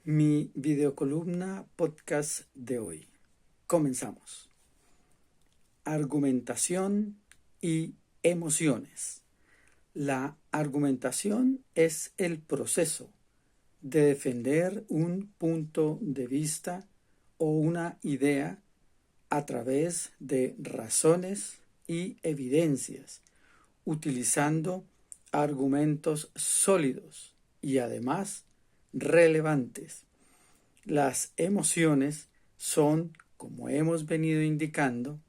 mi videocolumna podcast de hoy. Comenzamos. Argumentación y emociones. La argumentación es el proceso de defender un punto de vista o una idea a través de razones y evidencias, utilizando argumentos sólidos y además relevantes. Las emociones son, como hemos venido indicando,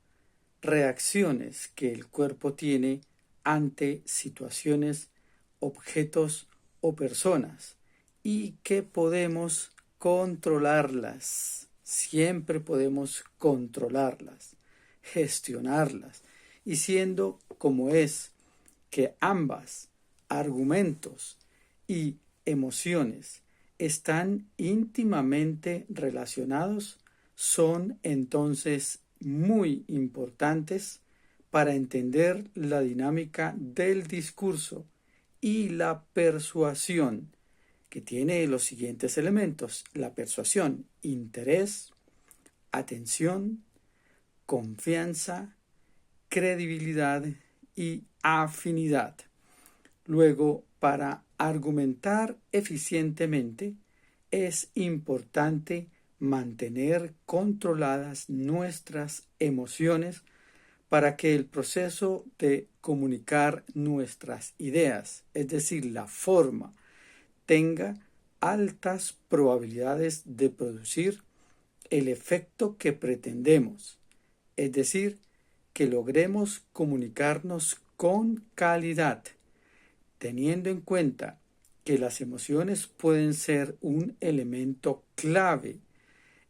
reacciones que el cuerpo tiene ante situaciones, objetos o personas y que podemos controlarlas. Siempre podemos controlarlas, gestionarlas, y siendo como es que ambas, argumentos y emociones, están íntimamente relacionados, son entonces muy importantes para entender la dinámica del discurso y la persuasión, que tiene los siguientes elementos: la persuasión, interés, atención, confianza, credibilidad y afinidad. Luego, para argumentar eficientemente, es importante mantener controladas nuestras emociones para que el proceso de comunicar nuestras ideas, es decir, la forma, tenga altas probabilidades de producir el efecto que pretendemos, es decir, que logremos comunicarnos con calidad, teniendo en cuenta que las emociones pueden ser un elemento clave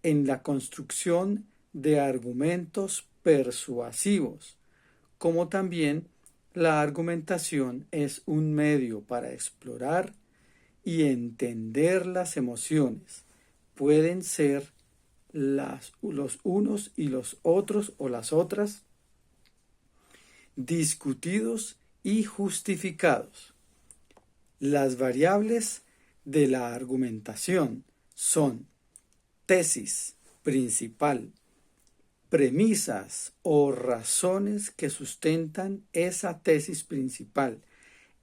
en la construcción de argumentos persuasivos, como también la argumentación es un medio para explorar y entender las emociones. Pueden ser los unos y los otros o las otras discutidos y justificados. Las variables de la argumentación son tesis principal, premisas o razones que sustentan esa tesis principal,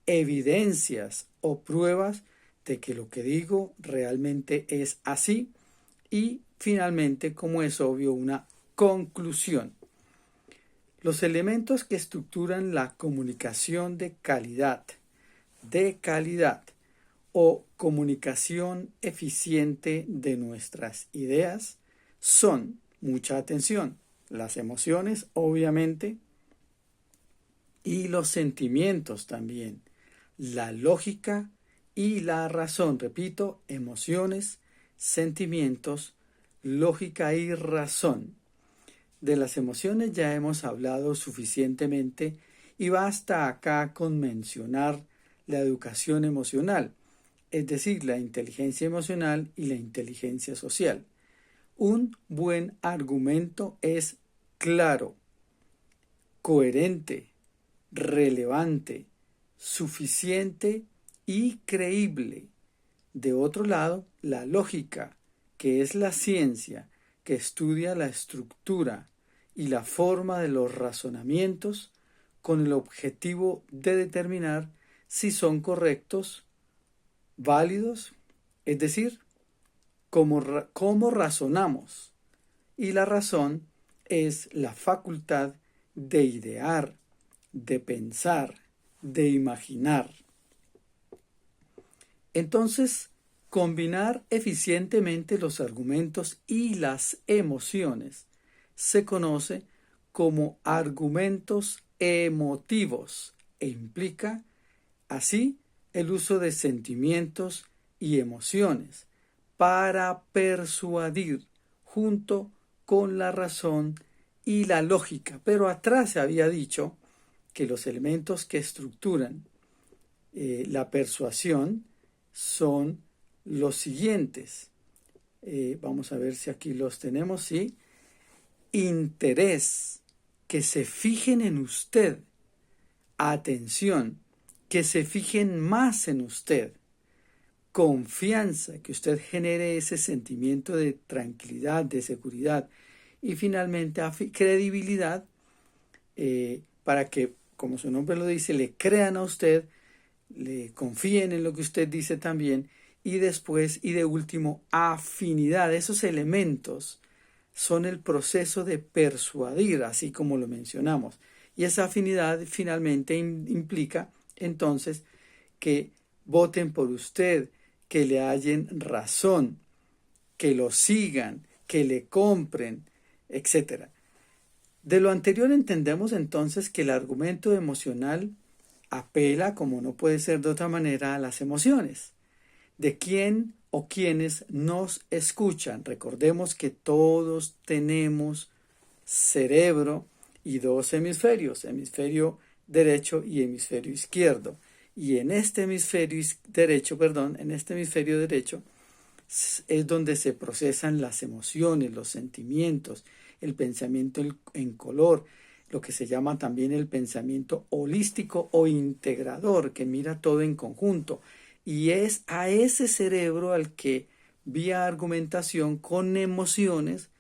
evidencias o pruebas de que lo que digo realmente es así, y finalmente, como es obvio, una conclusión. Los elementos que estructuran la comunicación de calidad o comunicación eficiente de nuestras ideas son, mucha atención, las emociones, obviamente, y los sentimientos también, la lógica y la razón. Repito, emociones, sentimientos, lógica y razón. De las emociones ya hemos hablado suficientemente y basta acá con mencionar la educación emocional, es decir, la inteligencia emocional y la inteligencia social. Un buen argumento es claro, coherente, relevante, suficiente y creíble. De otro lado, la lógica, que es la ciencia que estudia la estructura y la forma de los razonamientos con el objetivo de determinar si son correctos, válidos, es decir, cómo razonamos. Y la razón es la facultad de idear, de pensar, de imaginar. Entonces, combinar eficientemente los argumentos y las emociones se conoce como argumentos emotivos e implica, así, el uso de sentimientos y emociones para persuadir junto con la razón y la lógica. Pero atrás se había dicho que los elementos que estructuran la persuasión son los siguientes. Vamos a ver si aquí los tenemos, ¿sí? Interés, que se fijen en usted. Atención, que se fijen más en usted. confianza, que usted genere ese sentimiento de tranquilidad, de seguridad y finalmente credibilidad, para que, como su nombre lo dice, le crean a usted, le confíen en lo que usted dice también, y después y de último afinidad. Esos elementos son el proceso de persuadir, así como lo mencionamos, y esa afinidad finalmente implica entonces que voten por usted, que le hallen razón, que lo sigan, que le compren, etc. De lo anterior entendemos entonces que el argumento emocional apela, como no puede ser de otra manera, a las emociones de quién o quienes nos escuchan. Recordemos que todos tenemos cerebro y dos hemisferios, hemisferio derecho y hemisferio izquierdo. Y en este hemisferio derecho, es donde se procesan las emociones, los sentimientos, el pensamiento en color, lo que se llama también el pensamiento holístico o integrador, que mira todo en conjunto. Y es a ese cerebro al que, vía argumentación con emociones,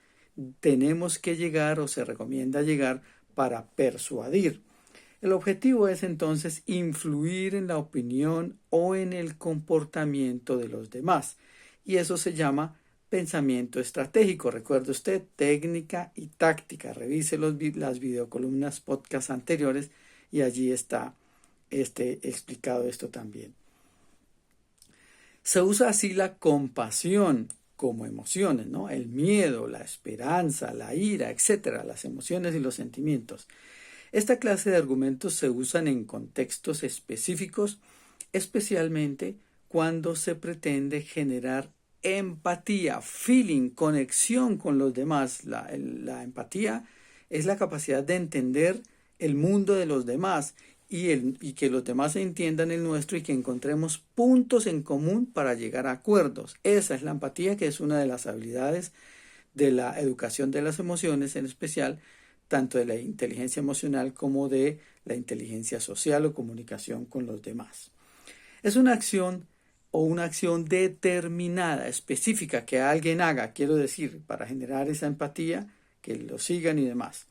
tenemos que llegar o se recomienda llegar para persuadir. El objetivo es entonces influir en la opinión o en el comportamiento de los demás. Y eso se llama pensamiento estratégico. Recuerde usted, técnica y táctica. Revise las videocolumnas podcast anteriores y allí está explicado esto también. Se usa así la compasión como emociones, ¿no? El miedo, la esperanza, la ira, etcétera, las emociones y los sentimientos. Esta clase de argumentos se usan en contextos específicos, especialmente cuando se pretende generar empatía, feeling, conexión con los demás. La empatía es la capacidad de entender el mundo de los demás y que los demás entiendan el nuestro y que encontremos puntos en común para llegar a acuerdos. Esa es la empatía, que es una de las habilidades de la educación de las emociones, en especial tanto de la inteligencia emocional como de la inteligencia social o comunicación con los demás. Es una acción o una acción determinada, específica, que alguien haga, quiero decir, para generar esa empatía, que lo sigan y demás.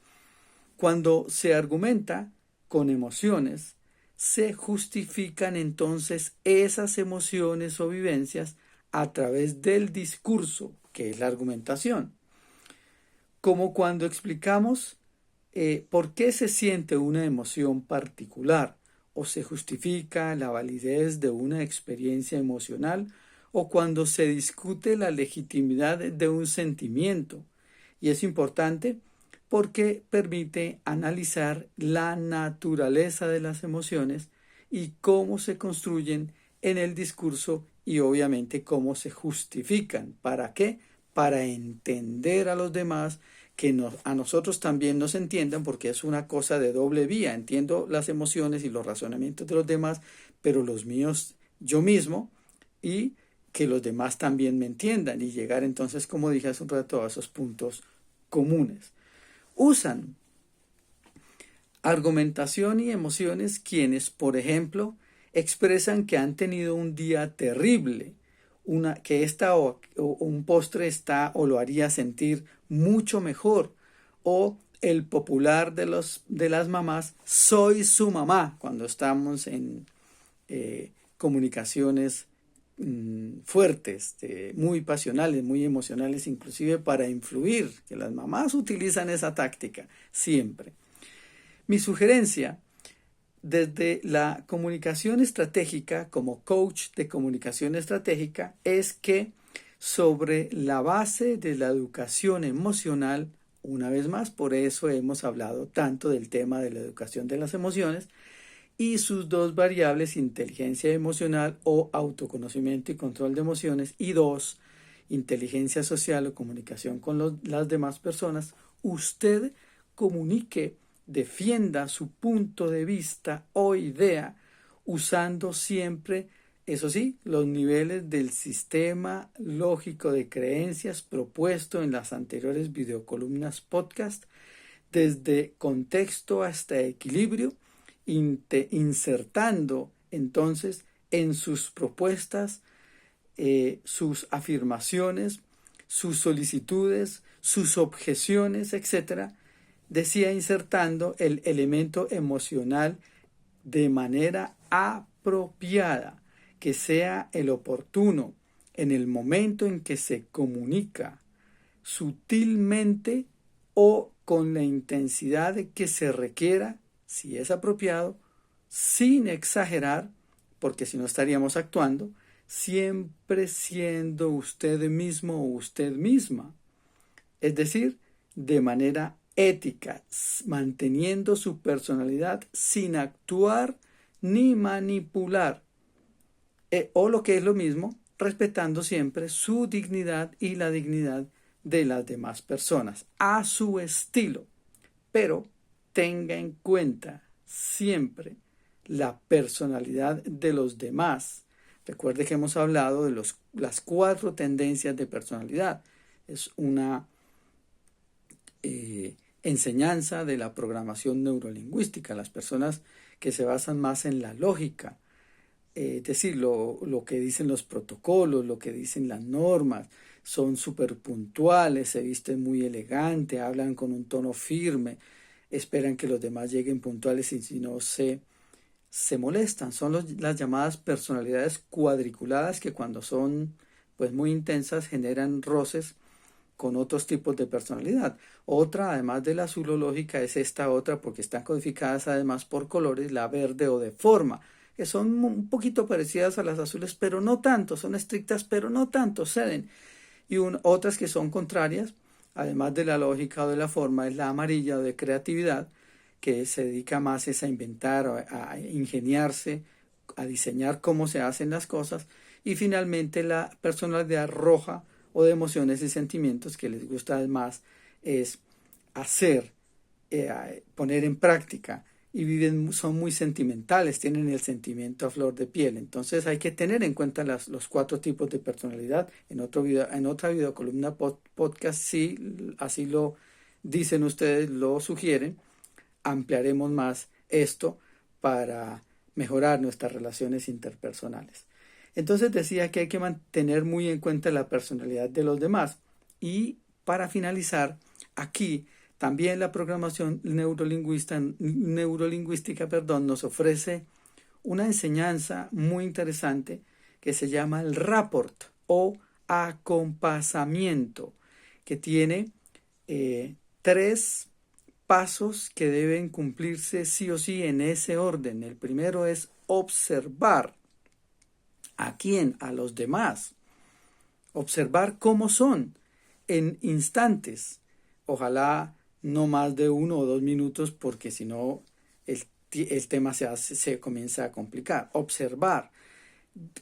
Cuando se argumenta con emociones, se justifican entonces esas emociones o vivencias a través del discurso, que es la argumentación. Como cuando explicamos por qué se siente una emoción particular, o se justifica la validez de una experiencia emocional, o cuando se discute la legitimidad de un sentimiento. Y es importante porque permite analizar la naturaleza de las emociones y cómo se construyen en el discurso y obviamente cómo se justifican. ¿Para qué? Para entender a los demás, que a nosotros también nos entiendan, porque es una cosa de doble vía. Entiendo las emociones y los razonamientos de los demás, pero los míos yo mismo, y que los demás también me entiendan y llegar entonces, como dije hace un rato, a esos puntos comunes. Usan argumentación y emociones quienes, por ejemplo, expresan que han tenido un día terrible, que esta o un postre está o lo haría sentir mucho mejor, o el popular de las mamás, soy su mamá, cuando estamos en comunicaciones fuertes, muy pasionales, muy emocionales, inclusive para influir, que las mamás utilizan esa táctica siempre. Mi sugerencia desde la comunicación estratégica, como coach de comunicación estratégica, es que sobre la base de la educación emocional, una vez más, por eso hemos hablado tanto del tema de la educación de las emociones y sus dos variables, inteligencia emocional o autoconocimiento y control de emociones, y dos, inteligencia social o comunicación con las demás personas, usted comunique, defienda su punto de vista o idea usando siempre, eso sí, los niveles del sistema lógico de creencias propuesto en las anteriores videocolumnas podcast, desde contexto hasta equilibrio, insertando entonces en sus propuestas sus afirmaciones, sus solicitudes, sus objeciones, etcétera, decía insertando el elemento emocional de manera apropiada, que sea el oportuno, en el momento en que se comunica, sutilmente o con la intensidad que se requiera, si es apropiado, sin exagerar, porque si no estaríamos actuando, siempre siendo usted mismo o usted misma. Es decir, de manera ética, manteniendo su personalidad sin actuar ni manipular. O lo que es lo mismo, respetando siempre su dignidad y la dignidad de las demás personas, a su estilo. Pero tenga en cuenta siempre la personalidad de los demás. Recuerde que hemos hablado de las 4 tendencias de personalidad. Es una enseñanza de la programación neurolingüística. Las personas que se basan más en la lógica, es decir, lo que dicen los protocolos, lo que dicen las normas, son súper puntuales, se visten muy elegante, hablan con un tono firme, esperan que los demás lleguen puntuales y si no se molestan. Son las llamadas personalidades cuadriculadas que cuando son pues muy intensas generan roces con otros tipos de personalidad. Otra, además de la azulológica, es esta otra porque están codificadas además por colores, la verde o de forma, que son un poquito parecidas a las azules, pero no tanto, son estrictas, pero no tanto, ceden. Y otras que son contrarias, además de la lógica o de la forma, es la amarilla o de creatividad, que se dedica más a inventar, a ingeniarse, a diseñar cómo se hacen las cosas. Y finalmente la personalidad roja o de emociones y sentimientos, que les gusta más, es hacer, poner en práctica, y son muy sentimentales, tienen el sentimiento a flor de piel. Entonces hay que tener en cuenta los 4 tipos de personalidad. En otra videocolumna podcast, si así lo dicen ustedes, lo sugieren, ampliaremos más esto para mejorar nuestras relaciones interpersonales. Entonces decía que hay que mantener muy en cuenta la personalidad de los demás. Y para finalizar, aquí también la programación neurolingüística, nos ofrece una enseñanza muy interesante que se llama el rapport o acompasamiento, que tiene 3 pasos que deben cumplirse sí o sí en ese orden. El primero es observar. ¿A quién? A los demás. Observar cómo son en instantes. Ojalá no más de 1 o 2 minutos, porque si no el tema se comienza a complicar. Observar.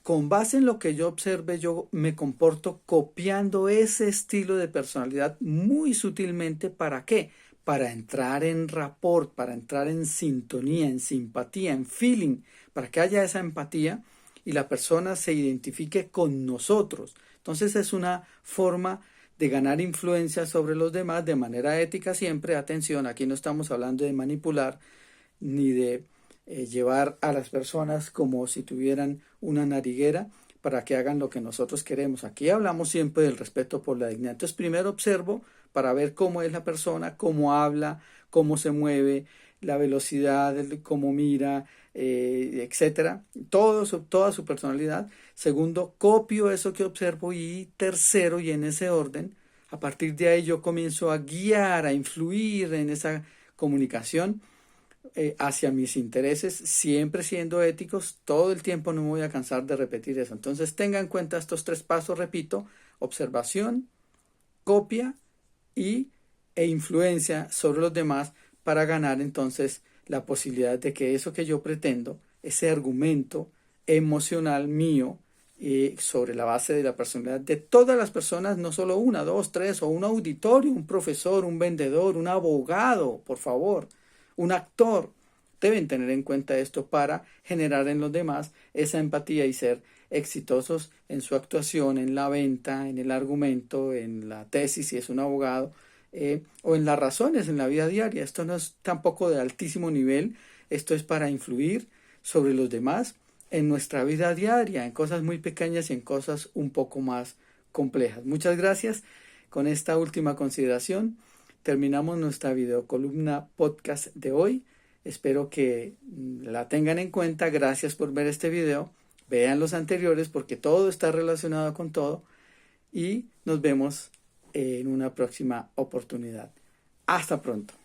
Con base en lo que yo observe, yo me comporto copiando ese estilo de personalidad muy sutilmente. ¿Para qué? Para entrar en rapport, para entrar en sintonía, en simpatía, en feeling, para que haya esa empatía y la persona se identifique con nosotros. Entonces es una forma de ganar influencia sobre los demás de manera ética siempre. Atención, aquí no estamos hablando de manipular ni de llevar a las personas como si tuvieran una nariguera para que hagan lo que nosotros queremos. Aquí hablamos siempre del respeto por la dignidad. Entonces primero observo para ver cómo es la persona, cómo habla, cómo se mueve, la velocidad, cómo mira, etcétera, toda su personalidad. Segundo, copio eso que observo. Y tercero, y en ese orden, a partir de ahí yo comienzo a guiar, a influir en esa comunicación hacia mis intereses, siempre siendo éticos. Todo el tiempo no me voy a cansar de repetir eso. Entonces tenga en cuenta estos 3 pasos, repito: observación, copia e influencia sobre los demás, para ganar entonces la posibilidad de que eso que yo pretendo, ese argumento emocional mío, sobre la base de la personalidad de todas las personas, no solo 1, 2, 3, o un auditorio, un profesor, un vendedor, un abogado, por favor, un actor, deben tener en cuenta esto para generar en los demás esa empatía y ser exitosos en su actuación, en la venta, en el argumento, en la tesis si es un abogado, o en las razones en la vida diaria. Esto no es tampoco de altísimo nivel, esto es para influir sobre los demás en nuestra vida diaria, en cosas muy pequeñas y en cosas un poco más complejas. Muchas gracias. Con esta última consideración terminamos nuestra videocolumna podcast de hoy. Espero que la tengan en cuenta. Gracias por ver este video. Vean los anteriores porque todo está relacionado con todo. Y nos vemos en una próxima oportunidad. Hasta pronto.